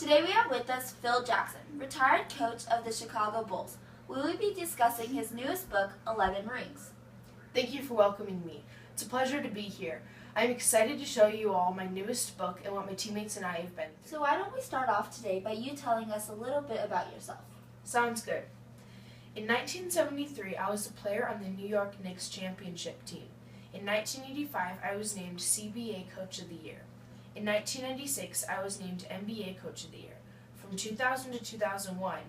Today we have with us Phil Jackson, retired coach of the Chicago Bulls. We will be discussing his newest book, 11 Rings. Thank you for welcoming me. It's a pleasure to be here. I'm excited to show you all my newest book and what my teammates and I have been through. So why don't we start off today by you telling us a little bit about yourself. Sounds good. In 1973, I was a player on the New York Knicks championship team. In 1985, I was named CBA Coach of the Year. In 1996, I was named NBA Coach of the Year. From 2000 to 2001,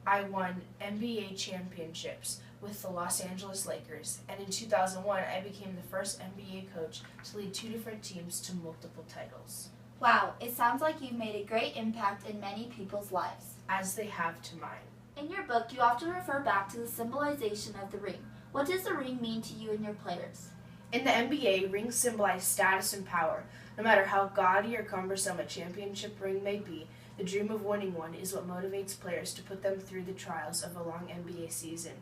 I won NBA championships with the Los Angeles Lakers, and in 2001, I became the first NBA coach to lead two different teams to multiple titles. Wow, it sounds like you've made a great impact in many people's lives. As they have to mine. In your book, you often refer back to the symbolization of the ring. What does the ring mean to you and your players? In the NBA, rings symbolize status and power. No matter how gaudy or cumbersome a championship ring may be, the dream of winning one is what motivates players to put them through the trials of a long NBA season.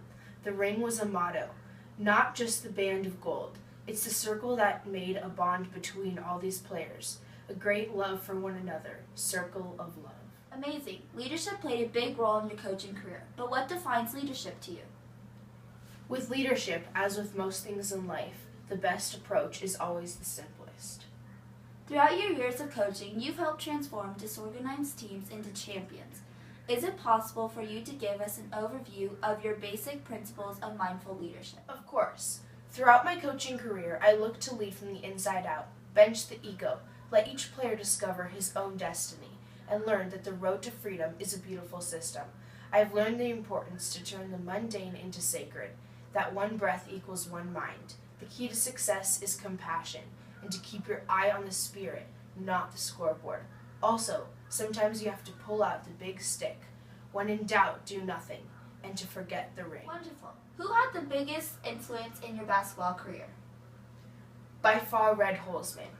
The ring was a motto, not just the band of gold. It's the circle that made a bond between all these players, a great love for one another, circle of love. Amazing. Leadership played a big role in your coaching career, but what defines leadership to you? With leadership, as with most things in life, the best approach is always the simplest. Throughout your years of coaching, you've helped transform disorganized teams into champions. Is it possible for you to give us an overview of your basic principles of mindful leadership? Of course. Throughout my coaching career, I look to lead from the inside out, bench the ego, let each player discover his own destiny, and learn that the road to freedom is a beautiful system. I have learned the importance to turn the mundane into sacred, that one breath equals one mind. The key to success is compassion, and to keep your eye on the spirit, not the scoreboard. Also, sometimes you have to pull out the big stick. When in doubt, do nothing, and to forget the ring. Wonderful. Who had the biggest influence in your basketball career? By far, Red Holzman.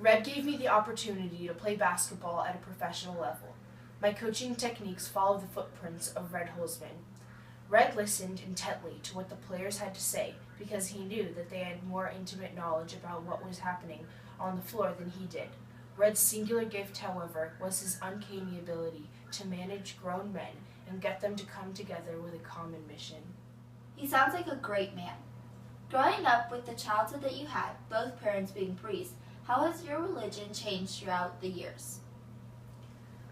Red gave me the opportunity to play basketball at a professional level. My coaching techniques follow the footprints of Red Holzman. Red listened intently to what the players had to say because he knew that they had more intimate knowledge about what was happening on the floor than he did. Red's singular gift, however, was his uncanny ability to manage grown men and get them to come together with a common mission. He sounds like a great man. Growing up with the childhood that you had, both parents being priests, how has your religion changed throughout the years?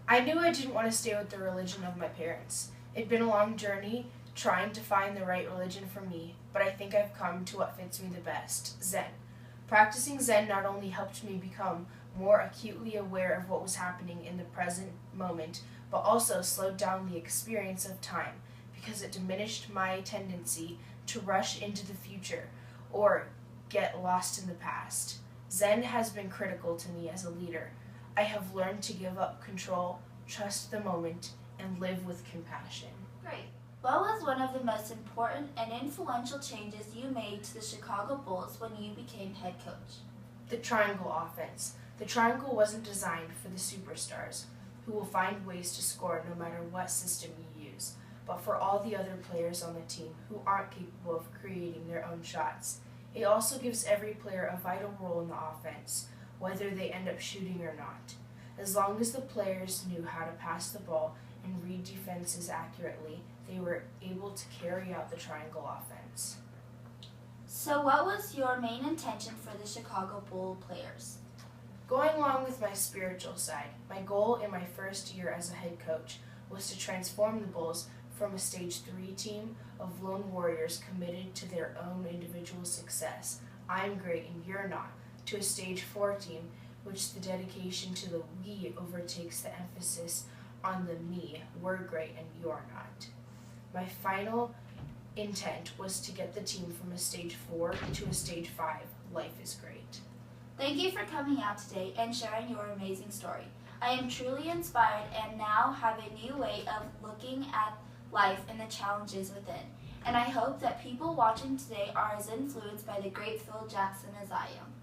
I knew I didn't want to stay with the religion of my parents. It'd been a long journey trying to find the right religion for me, but I think I've come to what fits me the best, Zen. Practicing Zen not only helped me become more acutely aware of what was happening in the present moment, but also slowed down the experience of time because it diminished my tendency to rush into the future or get lost in the past. Zen has been critical to me as a leader. I have learned to give up control, trust the moment, and live with compassion. Great. What was one of the most important and influential changes you made to the Chicago Bulls when you became head coach? The triangle offense. The triangle wasn't designed for the superstars, who will find ways to score no matter what system you use, but for all the other players on the team who aren't capable of creating their own shots. It also gives every player a vital role in the offense, whether they end up shooting or not. As long as the players knew how to pass the ball and read defenses accurately, they were able to carry out the triangle offense. So what was your main intention for the Chicago Bull players? Going along with my spiritual side, my goal in my first year as a head coach was to transform the Bulls from a Stage 3 team of lone warriors committed to their own individual success, I'm great and you're not, to a Stage 4 team which the dedication to the we overtakes the emphasis on the me, we're great and you're not. My final intent was to get the team from a Stage 4 to a Stage 5, life is great. Thank you for coming out today and sharing your amazing story. I am truly inspired and now have a new way of looking at life and the challenges within. And I hope that people watching today are as influenced by the great Phil Jackson as I am.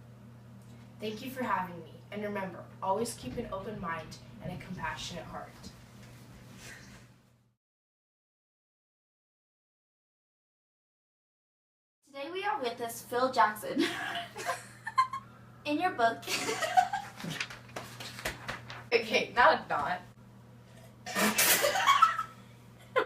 Thank you for having me, and remember, always keep an open mind and a compassionate heart. Today we are with us Phil Jackson. In your book, Okay, now it's not.